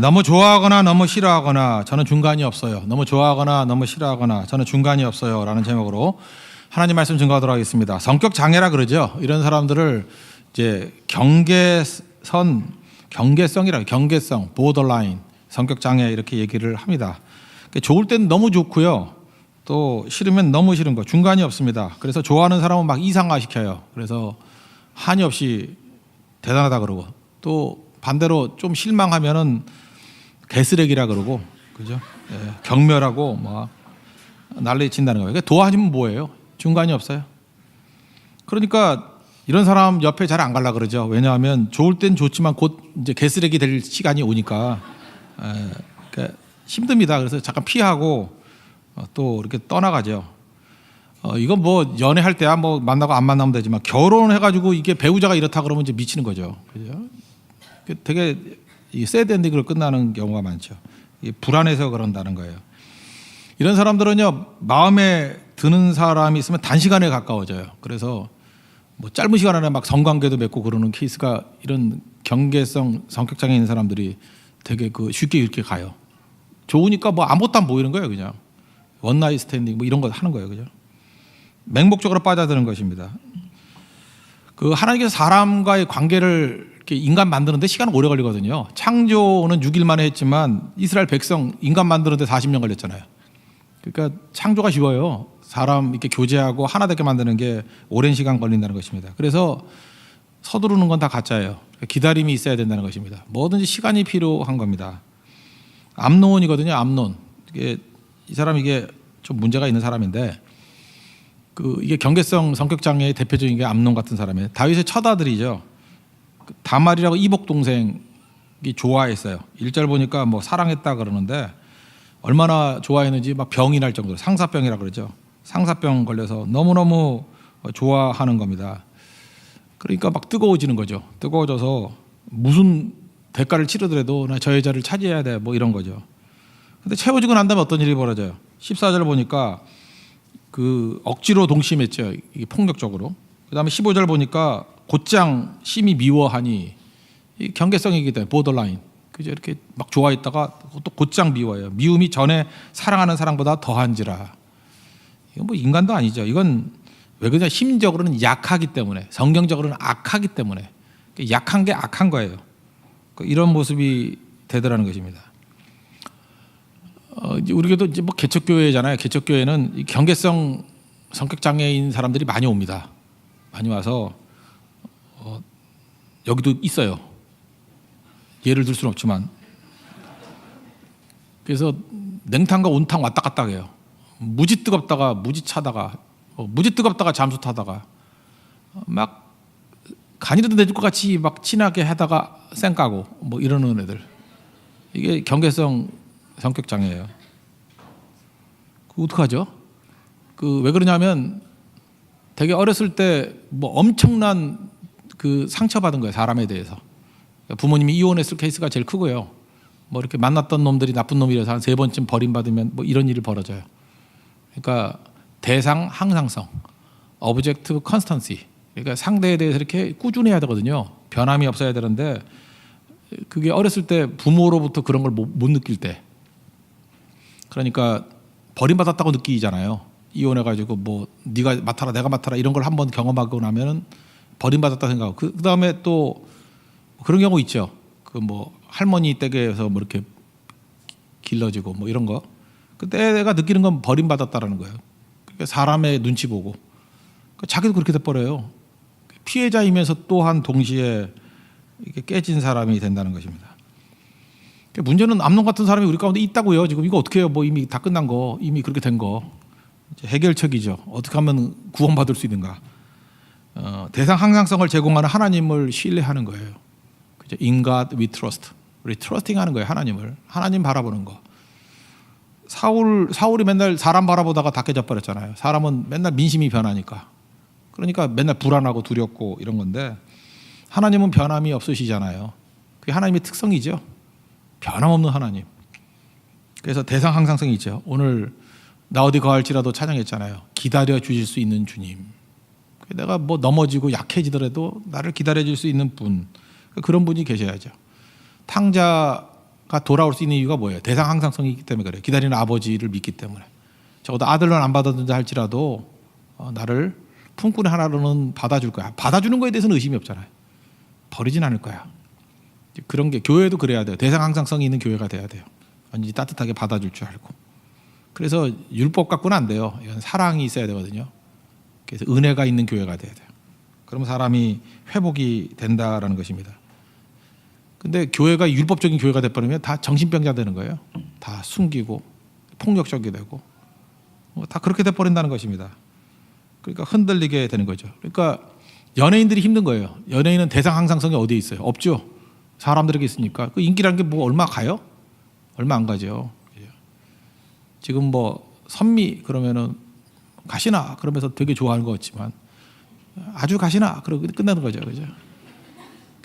너무 좋아하거나 너무 싫어하거나 저는 중간이 없어요. 너무 좋아하거나 너무 싫어하거나 저는 중간이 없어요. 라는 제목으로 하나님 말씀 증거하도록 하겠습니다. 성격 장애라 그러죠. 이런 사람들을 이제 경계성, 보더라인, 성격 장애 이렇게 얘기를 합니다. 좋을 때는 너무 좋고요. 또 싫으면 너무 싫은 거, 중간이 없습니다. 그래서 좋아하는 사람은 막 이상화시켜요. 그래서 한이 없이 대단하다 그러고, 또 반대로 좀 실망하면은 개쓰레기라 그러고, 그죠? 경멸하고 막 난리 친다는 거예요. 도와주면 뭐예요? 중간이 없어요. 그러니까 이런 사람 옆에 잘 안 가려 그러죠. 왜냐하면 좋을 땐 좋지만 곧 이제 개쓰레기 될 시간이 오니까 그러니까 힘듭니다. 그래서 잠깐 피하고 또 이렇게 떠나가죠. 이건 뭐 연애할 때야 뭐 만나고 안 만나면 되지만 결혼해가지고 이게 배우자가 이렇다 그러면 이제 미치는 거죠. 그죠? 되게 새드 엔딩으로 끝나는 경우가 많죠. 불안해서 그런다는 거예요. 이런 사람들은요, 마음에 드는 사람이 있으면 단시간에 가까워져요. 그래서 뭐 짧은 시간 안에 막 성관계도 맺고 그러는 케이스가, 이런 경계성 성격장애 있는 사람들이 되게 쉽게 이렇게 가요. 좋으니까 뭐 아무것도 안 보이는 거예요. 그냥 원나잇 스탠딩 뭐 이런 거 하는 거예요. 그죠? 맹목적으로 빠져드는 것입니다. 하나님께서 사람과의 관계를 이렇게 인간 만드는데 시간은 오래 걸리거든요. 창조는 6일 만에 했지만 이스라엘 백성 인간 만드는데 40년 걸렸잖아요. 그러니까 창조가 쉬워요. 사람 이렇게 교제하고 하나 되게 만드는 게 오랜 시간 걸린다는 것입니다. 그래서 서두르는 건 다 가짜예요. 기다림이 있어야 된다는 것입니다. 뭐든지 시간이 필요한 겁니다. 암논이거든요. 암논. 이 사람 이게 좀 문제가 있는 사람인데, 이게 경계성 성격장애의 대표적인 게 암논 같은 사람이에요. 다윗의 첫 아들이죠. 다말이라고 이복 동생이 좋아했어요. 1절 보니까 뭐 사랑했다 그러는데 얼마나 좋아했는지 막 병이 날 정도로, 상사병이라 그러죠. 상사병 걸려서 너무너무 좋아하는 겁니다. 그러니까 막 뜨거워지는 거죠. 뜨거워져서 무슨 대가를 치르더라도 나 저 여자를 차지해야 돼 뭐 이런 거죠. 근데 채워지고 난 다음에 어떤 일이 벌어져요? 14절 보니까 억지로 동심했죠. 이게 폭력적으로. 그 다음에 15절 보니까 곧장 심히 미워하니, 이 경계성이기 때문에 보더라인. 그죠? 이렇게 막 좋아했다가 또 곧장 미워요. 미움이 전에 사랑하는 사랑보다 더한지라. 이건 뭐 인간도 아니죠. 이건 왜 그러냐? 심적으로는 약하기 때문에, 성경적으로는 악하기 때문에, 약한 게 악한 거예요. 이런 모습이 되더라는 것입니다. 우리도 이제 뭐 개척교회잖아요. 개척교회는 이 경계성 성격 장애인 사람들이 많이 옵니다. 많이 와서 여기도 있어요. 예를 들 수는 없지만. 그래서 냉탕과 온탕 왔다 갔다 해요. 무지 뜨겁다가 무지 차다가, 무지 뜨겁다가 잠수 타다가, 막 간이라도 내줄 것 같이 막 친하게 하다가 쌩 까고 뭐 이러는 애들. 이게 경계성 성격 장애예요. 어떡하죠? 왜 그러냐면 되게 어렸을 때 뭐 엄청난 상처받은 거예요. 사람에 대해서. 부모님이 이혼했을 케이스가 제일 크고요. 뭐 이렇게 만났던 놈들이 나쁜 놈이라서 한 3번쯤 버림받으면 뭐 이런 일이 벌어져요. 그러니까 대상 항상성, objective constancy. 그러니까 상대에 대해서 이렇게 꾸준해야 되거든요. 변함이 없어야 되는데, 그게 어렸을 때 부모로부터 그런 걸 못 느낄 때, 그러니까 버림받았다고 느끼잖아요. 이혼해가지고 뭐 네가 맡아라 내가 맡아라 이런 걸 한번 경험하고 나면은 버림받았다 생각하고, 그 다음에 또 그런 경우 있죠. 뭐 할머니 댁에서 뭐 이렇게 길러지고 뭐 이런 거, 그때 내가 느끼는 건 버림받았다라는 거예요. 그러니까 사람의 눈치 보고, 그러니까 자기도 그렇게 돼버려요. 피해자이면서 또한 동시에 이렇게 깨진 사람이 된다는 것입니다. 문제는 암론 같은 사람이 우리 가운데 있다고요. 지금 이거 어떻게 해요? 뭐 이미 다 끝난 거, 이미 그렇게 된 거. 해결책이죠. 어떻게 하면 구원받을 수 있는가? 대상 항상성을 제공하는 하나님을 신뢰하는 거예요. 그죠? In God we trust. 우리 트러스팅하는 거예요. 하나님 바라보는 거. 사울이 맨날 사람 바라보다가 다 깨져버렸잖아요. 사람은 맨날 민심이 변하니까. 그러니까 맨날 불안하고 두렵고 이런 건데, 하나님은 변함이 없으시잖아요. 그게 하나님의 특성이죠. 변함없는 하나님. 그래서 대상 항상성이 있죠. 오늘 나 어디 거할지라도 찬양했잖아요. 기다려 주실 수 있는 주님. 내가 뭐 넘어지고 약해지더라도 나를 기다려 줄 수 있는 분, 그런 분이 계셔야죠. 탕자가 돌아올 수 있는 이유가 뭐예요? 대상 항상성이 있기 때문에 그래요. 기다리는 아버지를 믿기 때문에. 적어도 아들은 안 받아준다 할지라도 나를 품꾼의 하나로는 받아줄 거야. 받아주는 거에 대해서는 의심이 없잖아요. 버리진 않을 거야. 그런 게 교회도 그래야 돼요. 대상 항상성이 있는 교회가 돼야 돼요. 완전히 따뜻하게 받아줄 줄 알고. 그래서 율법 갖고는 안 돼요. 이건 사랑이 있어야 되거든요. 그래서 은혜가 있는 교회가 돼야 돼요. 그러면 사람이 회복이 된다라는 것입니다. 근데 교회가 율법적인 교회가 돼버리면 다 정신병자 되는 거예요. 다 숨기고 폭력적이 되고 다 그렇게 돼버린다는 것입니다. 그러니까 흔들리게 되는 거죠. 그러니까 연예인들이 힘든 거예요. 연예인은 대상 항상성이 어디에 있어요? 없죠. 사람들에게 있으니까. 그 인기라는 게 뭐 얼마 가요? 얼마 안 가죠. 지금 뭐 선미 그러면은 가시나 그러면서 되게 좋아하는 것 같지만 아주 가시나 그러고 끝나는 거죠. 그죠?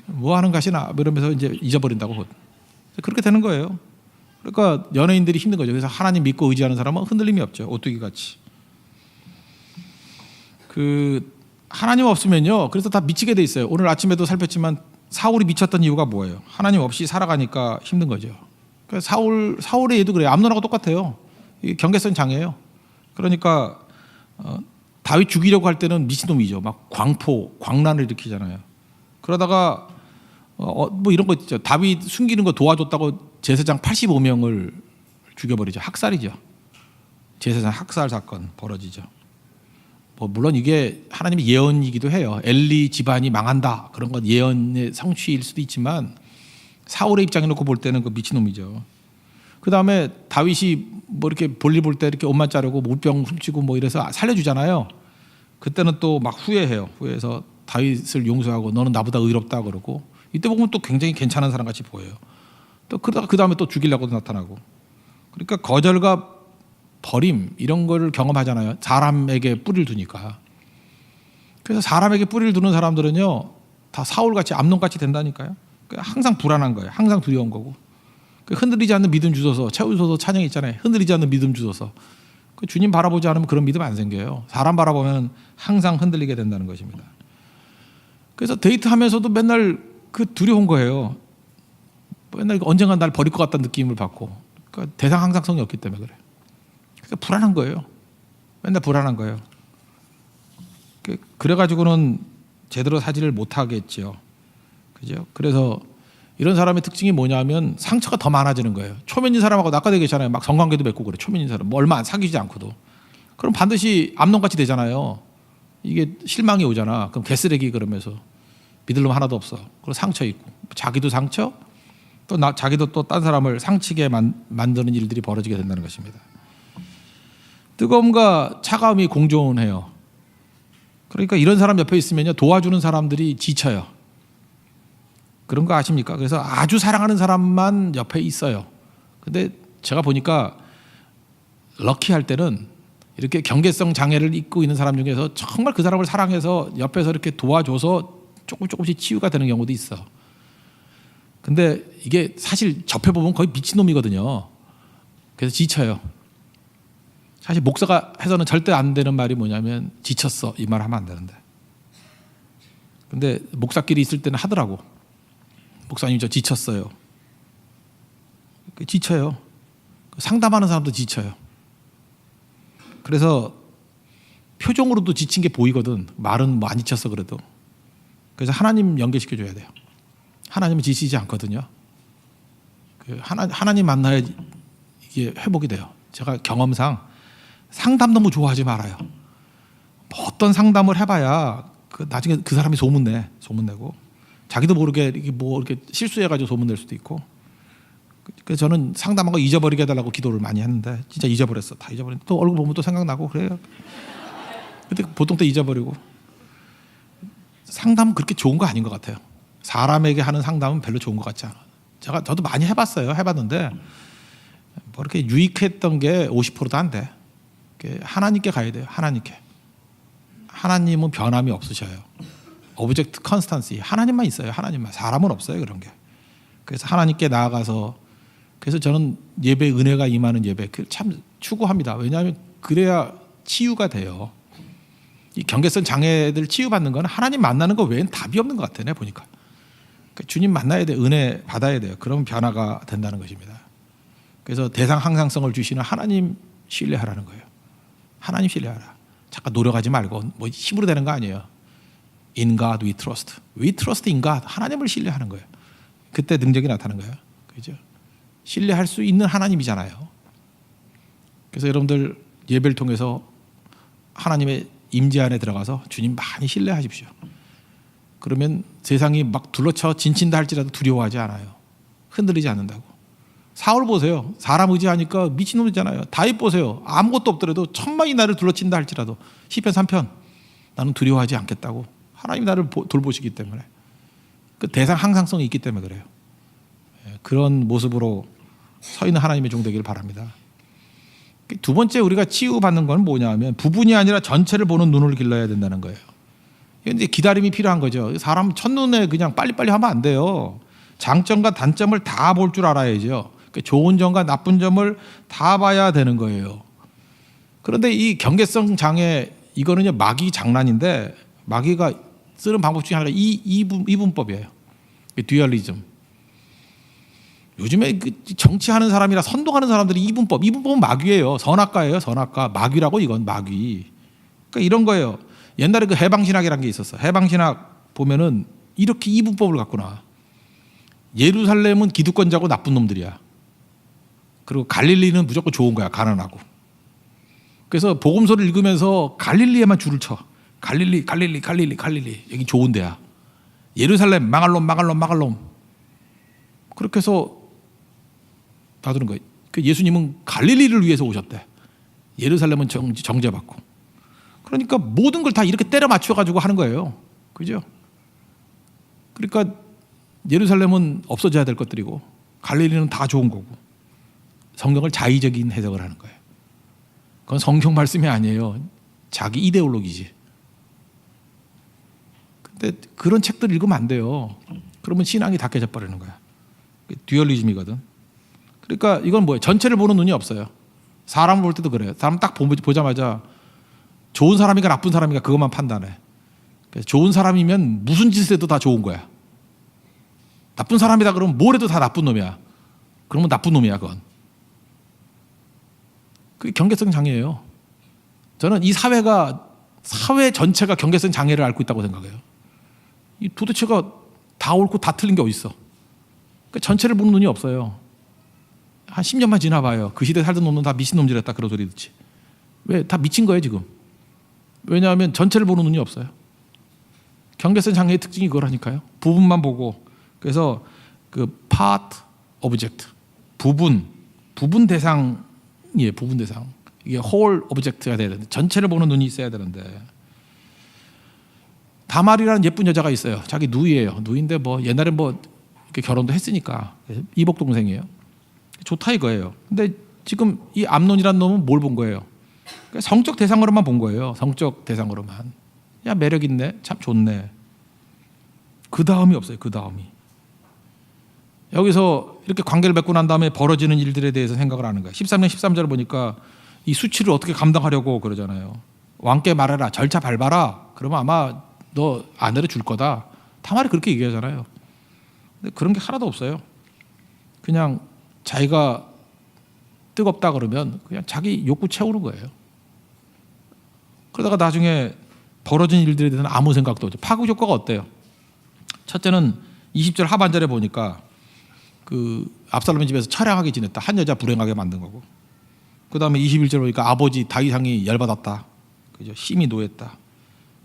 뭐 하는 가시나 이러면서 이제 잊어버린다고. 그렇게 되는 거예요. 그러니까 연예인들이 힘든 거죠. 그래서 하나님 믿고 의지하는 사람은 흔들림이 없죠. 오뚜기 같이. 하나님 없으면요. 그래서 다 미치게 돼 있어요. 오늘 아침에도 살폈지만 사울이 미쳤던 이유가 뭐예요? 하나님 없이 살아가니까 힘든 거죠. 그러니까 사울의 얘도 그래요. 암논하고 똑같아요. 경계성 장애예요. 그러니까 다윗 죽이려고 할 때는 미친놈이죠. 막 광란을 일으키잖아요. 그러다가 뭐 이런 거 있죠. 다윗 숨기는 거 도와줬다고 제사장 85명을 죽여버리죠. 학살이죠. 제사장 학살 사건 벌어지죠. 뭐 물론 이게 하나님의 예언이기도 해요. 엘리 집안이 망한다. 그런 건 예언의 성취일 수도 있지만 사울의 입장에 놓고 볼 때는 그 미친놈이죠. 그 다음에 다윗이 뭐 이렇게 볼일 볼 때 이렇게 옷만 자르고 물병 훔치고 뭐 이래서 살려주잖아요. 그때는 또 막 후회해요. 후회해서 다윗을 용서하고 너는 나보다 의롭다 그러고 이때 보면 또 굉장히 괜찮은 사람 같이 보여요. 또 그러다가 그 다음에 또 죽이려고 나타나고. 그러니까 거절과 버림 이런 걸 경험하잖아요. 사람에게 뿌리를 두니까. 그래서 사람에게 뿌리를 두는 사람들은요 다 사울같이 암논같이 된다니까요. 항상 불안한 거예요. 항상 두려운 거고. 흔들리지 않는 믿음 주소서. 채우소서 찬양 있잖아요. 흔들리지 않는 믿음 주소서. 주님 바라보지 않으면 그런 믿음 안 생겨요. 사람 바라보면 항상 흔들리게 된다는 것입니다. 그래서 데이트하면서도 맨날 두려운 거예요. 맨날 언젠가 날 버릴 것 같다는 느낌을 받고. 그러니까 대상 항상성이 없기 때문에 그래요. 그러니까 불안한 거예요. 맨날 불안한 거예요. 그래가지고는 제대로 사지를 못하겠죠. 그죠? 그래서 이런 사람의 특징이 뭐냐면 상처가 더 많아지는 거예요. 초면인 사람하고 낙가되게 계시잖아요. 막 성관계도 맺고 그래. 초면인 사람. 뭐 얼마 안 사귀지 않고도. 그럼 반드시 암놈같이 되잖아요. 이게 실망이 오잖아. 그럼 개쓰레기 그러면서 믿을 놈 하나도 없어. 그리고 상처 있고. 자기도 상처 또 자기도 또 딴 사람을 상치게 만드는 일들이 벌어지게 된다는 것입니다. 뜨거움과 차가움이 공존해요. 그러니까 이런 사람 옆에 있으면요 도와주는 사람들이 지쳐요. 그런 거 아십니까? 그래서 아주 사랑하는 사람만 옆에 있어요. 근데 제가 보니까 럭키할 때는 이렇게 경계성 장애를 입고 있는 사람 중에서 정말 그 사람을 사랑해서 옆에서 이렇게 도와줘서 조금씩 치유가 되는 경우도 있어. 근데 이게 사실 접해보면 거의 미친놈이거든요. 그래서 지쳐요. 사실 목사가 해서는 절대 안 되는 말이 뭐냐면 지쳤어 이 말 하면 안 되는데. 근데 목사끼리 있을 때는 하더라고. 목사님 저 지쳤어요. 지쳐요. 상담하는 사람도 지쳐요. 그래서 표정으로도 지친 게 보이거든. 말은 뭐 안 지쳤어 그래도. 그래서 하나님 연결시켜줘야 돼요. 하나님은 지치지 않거든요. 하나님 만나야 이게 회복이 돼요. 제가 경험상 상담 너무 좋아하지 말아요. 뭐 어떤 상담을 해봐야 나중에 그 사람이 소문내고 자기도 모르게 이렇게 실수해가지고 소문낼 수도 있고. 그래서 저는 상담하고 잊어버리게 해달라고 기도를 많이 했는데 진짜 잊어버렸어. 다 잊어버렸는데 또 얼굴 보면 또 생각나고 그래요. 근데 보통 또 잊어버리고. 상담은 그렇게 좋은 거 아닌 것 같아요. 사람에게 하는 상담은 별로 좋은 것 같지 않아요. 저도 많이 해봤어요. 해봤는데 뭐 이렇게 유익했던 게 50%도 안 돼. 하나님께 가야 돼요. 하나님께. 하나님은 변함이 없으셔요. 오브젝트 컨스탄시 하나님만 있어요. 하나님만. 사람은 없어요. 그런 게. 그래서 하나님께 나아가서 그래서 저는 예배 은혜가 임하는 예배 참 추구합니다. 왜냐하면 그래야 치유가 돼요. 이 경계성 장애들 치유받는 건 하나님 만나는 거 외엔 답이 없는 것 같아요. 보니까 주님 만나야 돼. 은혜 받아야 돼요. 그럼 변화가 된다는 것입니다. 그래서 대상 항상성을 주시는 하나님 신뢰하라는 거예요. 하나님 신뢰하라. 잠깐 노력하지 말고 뭐 힘으로 되는 거 아니에요. In God we trust. We trust in God. 하나님을 신뢰하는 거예요. 그때 능력이 나타나는 거예요. 그죠? 신뢰할 수 있는 하나님이잖아요. 그래서 여러분들 예배를 통해서 하나님의 임재 안에 들어가서 주님 많이 신뢰하십시오. 그러면 세상이 막 둘러쳐 진친다 할지라도 두려워하지 않아요. 흔들리지 않는다고. 사울 보세요. 사람 의지하니까 미친놈이잖아요. 다윗 보세요. 아무것도 없더라도 천만이 나를 둘러친다 할지라도 시편 3편 나는 두려워하지 않겠다고. 하나님이 나를 돌보시기 때문에. 그 대상 항상성이 있기 때문에 그래요. 그런 모습으로 서 있는 하나님의 종 되기를 바랍니다. 두 번째 우리가 치유받는 건 뭐냐 하면 부분이 아니라 전체를 보는 눈을 길러야 된다는 거예요. 이제 기다림이 필요한 거죠. 사람 첫눈에 그냥 빨리빨리 하면 안 돼요. 장점과 단점을 다 볼 줄 알아야죠. 좋은 점과 나쁜 점을 다 봐야 되는 거예요. 그런데 이 경계성 장애 이거는요 마귀 장난인데 마귀가 쓰는 방법 중에 하나가 이분법이에요. 듀얼리즘. 요즘에 정치하는 사람이나 선동하는 사람들이 이분법은 마귀예요. 선악과예요. 선악과. 마귀라고 이건 마귀. 그러니까 이런 거예요. 옛날에 그 해방신학이라는 게 있었어. 해방신학 보면은 이렇게 이분법을 갖고 나와. 예루살렘은 기득권자고 나쁜 놈들이야. 그리고 갈릴리는 무조건 좋은 거야. 가난하고. 그래서 복음서를 읽으면서 갈릴리에만 줄을 쳐. 갈릴리. 여기 좋은 데야. 예루살렘 망할 놈. 그렇게 해서 놔두는 거예요. 예수님은 갈릴리를 위해서 오셨대. 예루살렘은 정죄받고. 그러니까 모든 걸 다 이렇게 때려 맞춰가지고 하는 거예요. 그죠? 그러니까 예루살렘은 없어져야 될 것들이고 갈릴리는 다 좋은 거고 성경을 자의적인 해석을 하는 거예요. 그건 성경 말씀이 아니에요. 자기 이데올로기지. 근데 그런 책들 읽으면 안 돼요. 그러면 신앙이 다 깨져버리는 거야. 듀얼리즘이거든. 그러니까 이건 뭐예요? 전체를 보는 눈이 없어요. 사람을 볼 때도 그래요. 사람 딱 보자마자 좋은 사람인가 나쁜 사람인가 그것만 판단해. 그래서 좋은 사람이면 무슨 짓을 해도 다 좋은 거야. 나쁜 사람이다 그러면 뭘 해도 다 나쁜 놈이야. 그러면 나쁜 놈이야 그건. 그게 경계성 장애예요. 저는 이 사회 전체가 경계성 장애를 앓고 있다고 생각해요. 이 도대체가 다 옳고 다 틀린 게 어디 있어. 그러니까 전체를 보는 눈이 없어요. 한 10년만 지나봐요. 그 시대에 살던 놈은 다 미친놈들이었다 그런 소리 듣지. 왜? 다 미친 거예요 지금. 왜냐하면 전체를 보는 눈이 없어요. 경계성 장애의 특징이 그거라니까요. 부분만 보고. 그래서 그 part object 부분 대상이에요. 부분 대상. 이게 whole object가 돼야 되는데 전체를 보는 눈이 있어야 되는데 다말이라는 예쁜 여자가 있어요. 자기 누이예요. 누이인데 뭐 옛날에 뭐 이렇게 결혼도 했으니까 이복 동생이에요. 좋다 이거예요. 근데 지금 이 암논이라는 놈은 뭘 본 거예요? 성적 대상으로만 본 거예요. 성적 대상으로만. 야 매력 있네. 참 좋네. 그 다음이 없어요. 그 다음이. 여기서 이렇게 관계를 맺고 난 다음에 벌어지는 일들에 대해서 생각을 하는 거예요. 13년 13절을 보니까 이 수치를 어떻게 감당하려고 그러잖아요. 왕께 말해라. 절차 밟아라. 그러면 아마 너 아내를 줄 거다. 다말이 그렇게 얘기하잖아요. 근데 그런 게 하나도 없어요. 그냥 자기가 뜨겁다 그러면 그냥 자기 욕구 채우는 거예요. 그러다가 나중에 벌어진 일들에 대해서는 아무 생각도 없죠. 파급 효과가 어때요? 첫째는 20절 하반절에 보니까 그 압살롬의 집에서 처량하게 지냈다. 한 여자 불행하게 만든 거고. 그 다음에 21절 보니까 아버지 다윗왕이 열받았다. 그죠? 심히 노했다.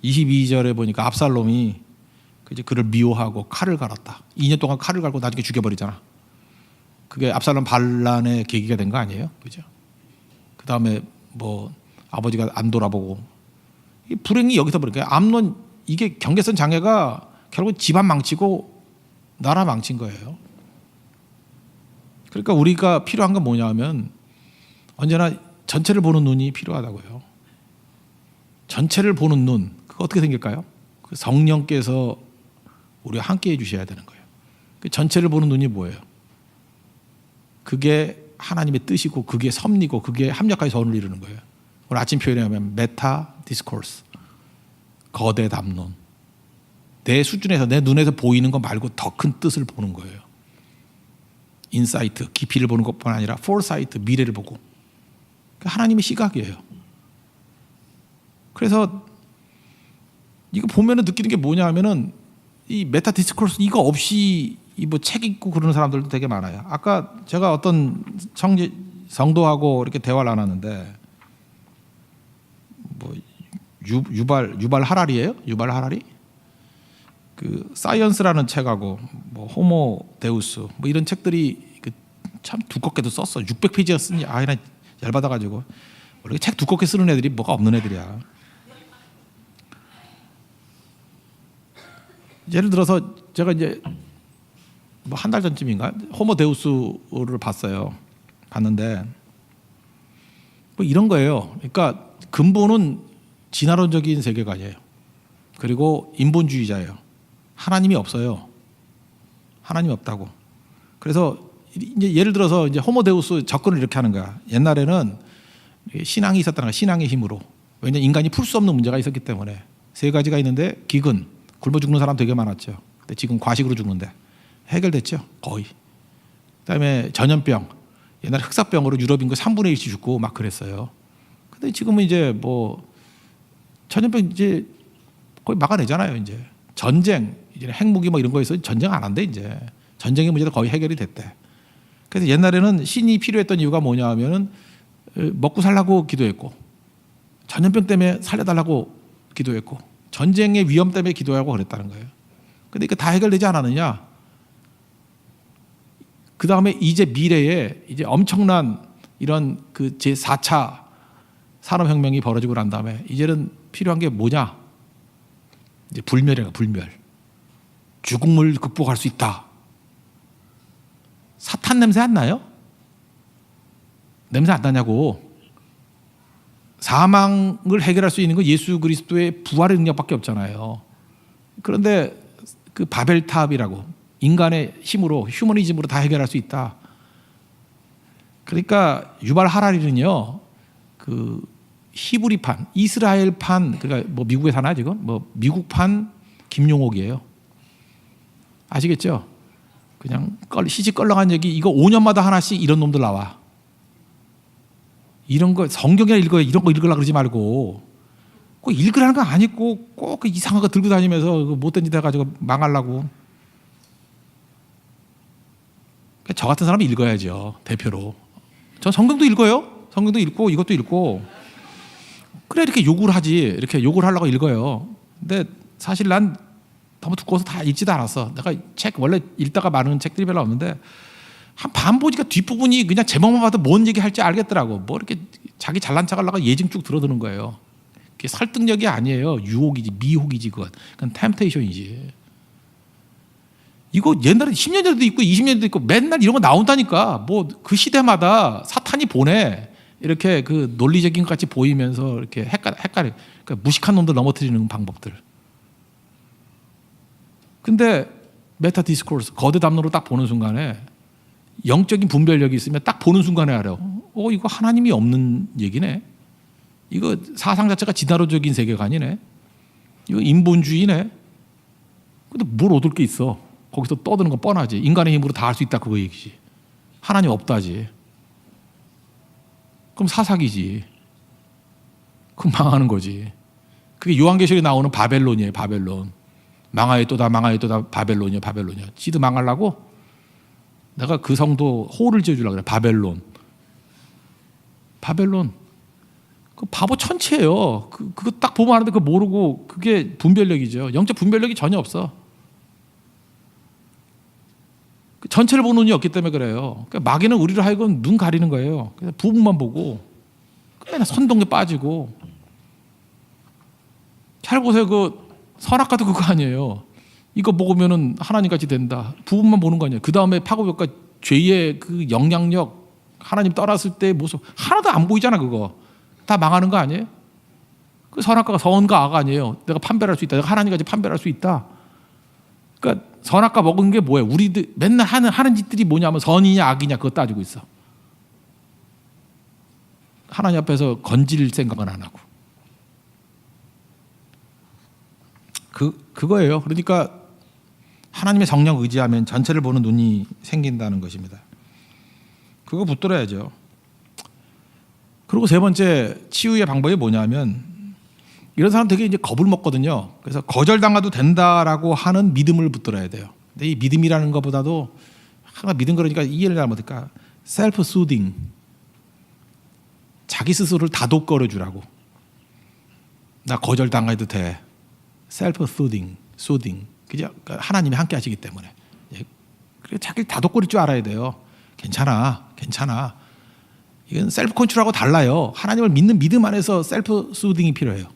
22절에 보니까 압살롬이 그를 미워하고 칼을 갈았다. 2년 동안 칼을 갈고 나중에 죽여버리잖아. 그게 압살롬 반란의 계기가 된 거 아니에요? 그죠? 그 다음에 뭐 아버지가 안 돌아보고 이 불행이 여기서 보니까 암론 이게 경계선 장애가 결국 집안 망치고 나라 망친 거예요. 그러니까 우리가 필요한 건 뭐냐 하면 언제나 전체를 보는 눈이 필요하다고요. 전체를 보는 눈, 그거 어떻게 생길까요? 그 성령께서 우리와 함께 해주셔야 되는 거예요. 그 전체를 보는 눈이 뭐예요? 그게 하나님의 뜻이고 그게 섭리고 그게 합력하여 선을 이루는 거예요. 오늘 아침 표현에 하면 메타 디스코스, 거대 담론. 내 수준에서 내 눈에서 보이는 것 말고 더 큰 뜻을 보는 거예요. 인사이트, 깊이를 보는 것뿐 아니라 포사이트, 미래를 보고. 하나님의 시각이에요. 그래서 이거 보면은 느끼는 게 뭐냐 하면은 이 메타 디스코스 이거 없이 뭐 책 읽고 그러는 사람들도 되게 많아요. 아까 제가 어떤 성도하고 이렇게 대화를 나눴는데 뭐 유발 하라리예요? 유발 하라리? 그 사이언스라는 책하고 뭐 호모 데우스 뭐 이런 책들이 참 두껍게도 썼어. 600페이지가 쓰니 나 열받아가지고 원래 책 두껍게 쓰는 애들이 뭐가 없는 애들이야. 예를 들어서 제가 이제 뭐 한 달 전쯤인가 호모 데우스를 봤는데 뭐 이런 거예요. 그러니까 근본은 진화론적인 세계관이에요. 그리고 인본주의자예요. 하나님이 없어요. 하나님이 없다고. 그래서 이제 예를 들어서 이제 호모 데우스 접근을 이렇게 하는 거야. 옛날에는 신앙이 있었다는 거야. 신앙의 힘으로. 왜냐하면 인간이 풀 수 없는 문제가 있었기 때문에. 세 가지가 있는데 기근, 굶어 죽는 사람 되게 많았죠. 근데 지금 과식으로 죽는데 해결됐죠. 거의. 그다음에 전염병. 옛날에 흑사병으로 유럽 인구 3분의 1씩 죽고 막 그랬어요. 근데 지금은 이제 뭐 전염병 이제 거의 막아내잖아요. 이제 전쟁, 이제 핵무기 뭐 이런 거에서 전쟁 안 한대 이제. 전쟁의 문제도 거의 해결이 됐대. 그래서 옛날에는 신이 필요했던 이유가 뭐냐 하면은 먹고 살라고 기도했고 전염병 때문에 살려달라고 기도했고 전쟁의 위험 때문에 기도하고 그랬다는 거예요. 근데 이게 다 해결되지 않았느냐? 그 다음에 이제 미래에 이제 엄청난 이런 그 제4차 산업혁명이 벌어지고 난 다음에 이제는 필요한 게 뭐냐? 이제 불멸이야, 불멸. 죽음을 극복할 수 있다. 사탄 냄새 안 나요? 냄새 안 나냐고. 사망을 해결할 수 있는 건 예수 그리스도의 부활의 능력밖에 없잖아요. 그런데 그 바벨탑이라고 인간의 힘으로 휴머니즘으로 다 해결할 수 있다. 그러니까 유발 하라리는요. 그 히브리판, 이스라엘판, 그러니까 뭐 미국에 사나 지금? 뭐 미국판 김용옥이에요. 아시겠죠? 그냥 시집 끌러간 얘기 이거 5년마다 하나씩 이런 놈들 나와. 이런 거 성경이나 읽어요. 이런 거 읽으려고 그러지 말고 꼭 읽으라는 거 아니고 꼭 그 이상한 거 들고 다니면서 못된 짓 해가지고 망하려고. 저 같은 사람이 읽어야죠. 대표로. 전 성경도 읽어요. 성경도 읽고 이것도 읽고. 그래 이렇게 욕을 하지. 이렇게 욕을 하려고 읽어요. 근데 사실 난 너무 두꺼워서 다 읽지도 않았어. 내가 책 원래 읽다가 많은 책들이 별로 없는데 한 반 보니까 뒷부분이 그냥 제목만 봐도 뭔 얘기 할지 알겠더라고. 뭐 이렇게 자기 잘난 척 하려고 예증 쭉 들어드는 거예요. 그게 설득력이 아니에요. 유혹이지, 미혹이지 그건. 그건 템테이션이지. 이거 옛날에 10년 전에도 있고 20년 전에도 있고 맨날 이런 거 나온다니까. 뭐 그 시대마다 사탄이 보내. 이렇게 그 논리적인 것 같이 보이면서 이렇게 그러니까 무식한 놈들 넘어뜨리는 방법들. 근데 메타 디스코스 거대 담론으로 딱 보는 순간에 영적인 분별력이 있으면 딱 보는 순간에 알아. 이거 하나님이 없는 얘기네. 이거 사상 자체가 진화론적인 세계관이네. 이거 인본주의네. 근데 뭘 얻을 게 있어? 거기서 떠드는 건 뻔하지. 인간의 힘으로 다 할 수 있다 그거 얘기지. 하나님 없다지. 그럼 사사기지. 그럼 망하는 거지. 그게 요한계시록에 나오는 바벨론이에요. 바벨론. 망하였도다 망하였도다 바벨론이야 바벨론이야. 지도 망하려고? 내가 그 성도 호를 지어주려고 그래. 바벨론. 바벨론. 그 바보 천치예요. 그거 딱 보면 아는데 그거 모르고 그게 분별력이죠. 영적 분별력이 전혀 없어. 전체를 보는 눈이 없기 때문에 그래요. 그러니까 마귀는 우리를 하여금 눈 가리는 거예요. 그래서 부분만 보고 그냥 선동에 빠지고. 잘 보세요. 그 선악과도 그거 아니에요. 이거 먹으면은 하나님같이 된다. 부분만 보는 거 아니에요. 그 다음에 파고벽과 죄의 그 영향력, 하나님 떠났을 때의 모습 하나도 안 보이잖아. 그거 다 망하는 거 아니에요? 그 선악과가 선과 악 아니에요. 내가 판별할 수 있다. 내가 하나님까지 판별할 수 있다. 그러니까 선악과 먹은 게 뭐예요? 우리들 맨날 하는 짓들이 뭐냐면 선이냐 악이냐 그거 따지고 있어. 하나님 앞에서 건질 생각은 안 하고. 그거예요. 그러니까 하나님의 성령 의지하면 전체를 보는 눈이 생긴다는 것입니다. 그거 붙들어야죠. 그리고 세 번째 치유의 방법이 뭐냐면 이런 사람 되게 이제 겁을 먹거든요. 그래서 거절당해도 된다라고 하는 믿음을 붙들어야 돼요. 근데 이 믿음이라는 것보다도 항상 믿음 그러니까 이해를 잘 못할까? 셀프 수딩, 자기 스스로를 다독거려 주라고. 나 거절당해도 돼. 셀프 수딩. 그죠? 그러니까 하나님이 함께 하시기 때문에. 그래서 자기를 다독거릴 줄 알아야 돼요. 괜찮아. 이건 셀프 컨트롤하고 달라요. 하나님을 믿는 믿음 안에서 셀프 수딩이 필요해요.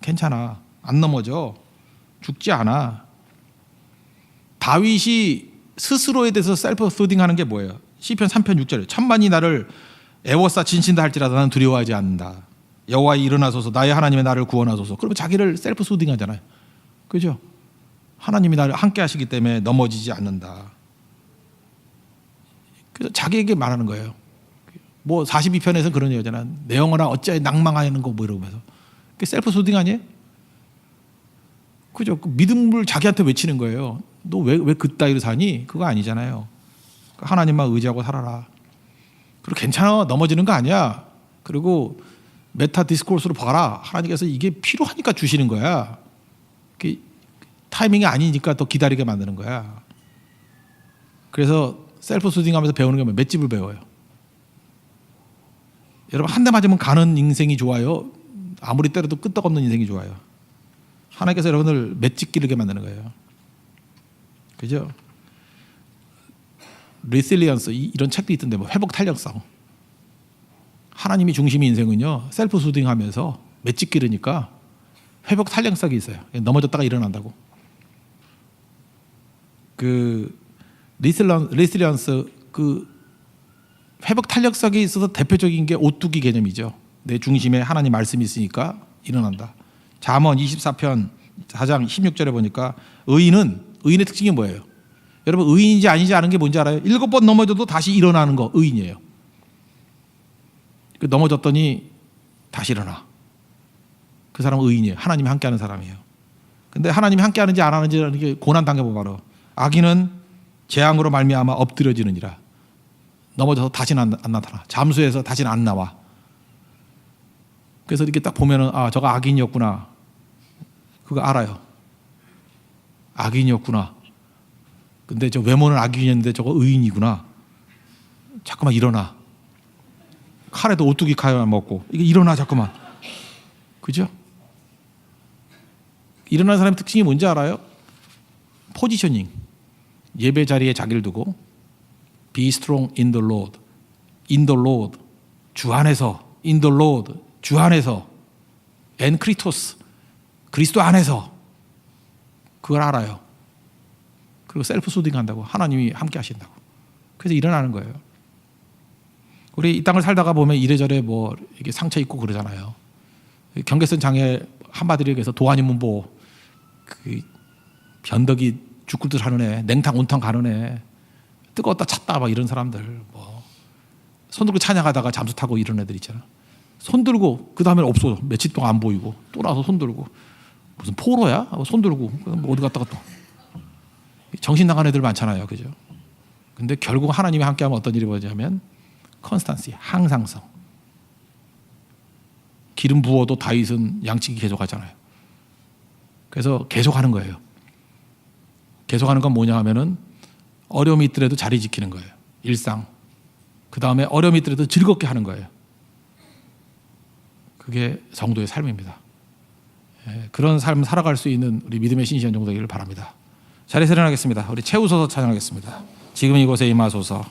괜찮아. 안 넘어져. 죽지 않아. 다윗이 스스로에 대해서 셀프 수딩하는 게 뭐예요? 시편 3편 6절에 천만이 나를 애워싸 진친다 할지라도 나는 두려워하지 않는다. 여호와 일어나소서 나의 하나님의 나를 구원하소서. 그러면 자기를 셀프 수딩하잖아요. 그죠? 하나님이 나를 함께 하시기 때문에 넘어지지 않는다. 그래서 자기에게 말하는 거예요. 뭐 42편에서 그런 얘기잖아. 내 영혼아 어찌하여 낭망하는 거 뭐 이러면서. 그게 셀프 수딩 아니에요? 그죠? 그 믿음을 자기한테 외치는 거예요. 너 왜 그따위로 사니? 그거 아니잖아요. 하나님만 의지하고 살아라. 그리고 괜찮아. 넘어지는 거 아니야. 그리고 메타 디스코스로 봐라. 하나님께서 이게 필요하니까 주시는 거야. 타이밍이 아니니까 더 기다리게 만드는 거야. 그래서 셀프 수딩하면서 배우는 게 뭐예요? 맷집을 배워요. 여러분 한 대 맞으면 가는 인생이 좋아요? 아무리 때려도 끄떡없는 인생이 좋아요? 하나님께서 여러분을 맷집 기르게 만드는 거예요. 그죠? 리실리언스 이런 책도 있던데 뭐 회복 탄력성. 하나님이 중심의 인생은요 셀프 수딩하면서 맷집 기르니까 회복 탄력성이 있어요. 넘어졌다가 일어난다고. 그 리실리언스 그 회복 탄력성이 있어서 대표적인 게 오뚜기 개념이죠. 내 중심에 하나님 말씀이 있으니까 일어난다. 잠언 24편 4장 16절에 보니까 의인의 특징이 뭐예요? 여러분 의인인지 아닌지 아는 게 뭔지 알아요? 7번 넘어져도 다시 일어나는 거 의인이에요. 넘어졌더니 다시 일어나. 그 사람은 의인이에요. 하나님이 함께하는 사람이에요. 근데 하나님이 함께하는지 안 하는지라는 게 고난 당해보면 바로 악인은 재앙으로 말미암아 엎드려지느니라. 넘어져서 다시는 안 나타나. 잠수해서 다시는 안 나와. 그래서 이렇게 딱 보면은 저거 악인이었구나. 그거 알아요. 악인이었구나. 근데 저 외모는 악인이었는데 저거 의인이구나. 자꾸만 일어나. 칼에도 오뚜기 칼만 먹고 이게 일어나 자꾸만. 그죠? 일어나는 사람의 특징이 뭔지 알아요? 포지셔닝. 예배 자리에 자기를 두고 Be strong in the Lord. In the Lord. 주 안에서. In the Lord. 주 안에서. En Christos. 그리스도 안에서. 그걸 알아요. 그리고 셀프 수딩 한다고. 하나님이 함께 하신다고. 그래서 일어나는 거예요. 우리 이 땅을 살다가 보면 이래저래 뭐 이게 상처 있고 그러잖아요. 경계선 장애 한마디로 얘기해서 도안이문보 그 변덕이 죽을 듯 하는 애, 냉탕 온탕 가는 애, 뜨거웠다 찼다 막 이런 사람들, 뭐 손 들고 찬양하다가 잠수 타고 이런 애들 있잖아. 손 들고 그 다음에 없어. 며칠 동안 안 보이고 또 나서 손 들고 무슨 포로야? 손 들고 뭐 어디 갔다가 또 정신 나간 애들 많잖아요, 그죠? 근데 결국 하나님이 함께하면 어떤 일이 벌어지냐면 컨스탄시, 항상성. 기름 부어도 다윗은 양치기 계속하잖아요. 그래서 계속하는 거예요. 계속하는 건 뭐냐 하면은 어려움이 있더라도 자리 지키는 거예요. 일상. 그 다음에 어려움이 있더라도 즐겁게 하는 거예요. 그게 성도의 삶입니다. 그런 삶을 살아갈 수 있는 우리 믿음의 신시한 정도 되기를 바랍니다. 자리에서 일어나겠습니다. 우리 채우소서 찬양하겠습니다. 지금 이곳에 임하소서.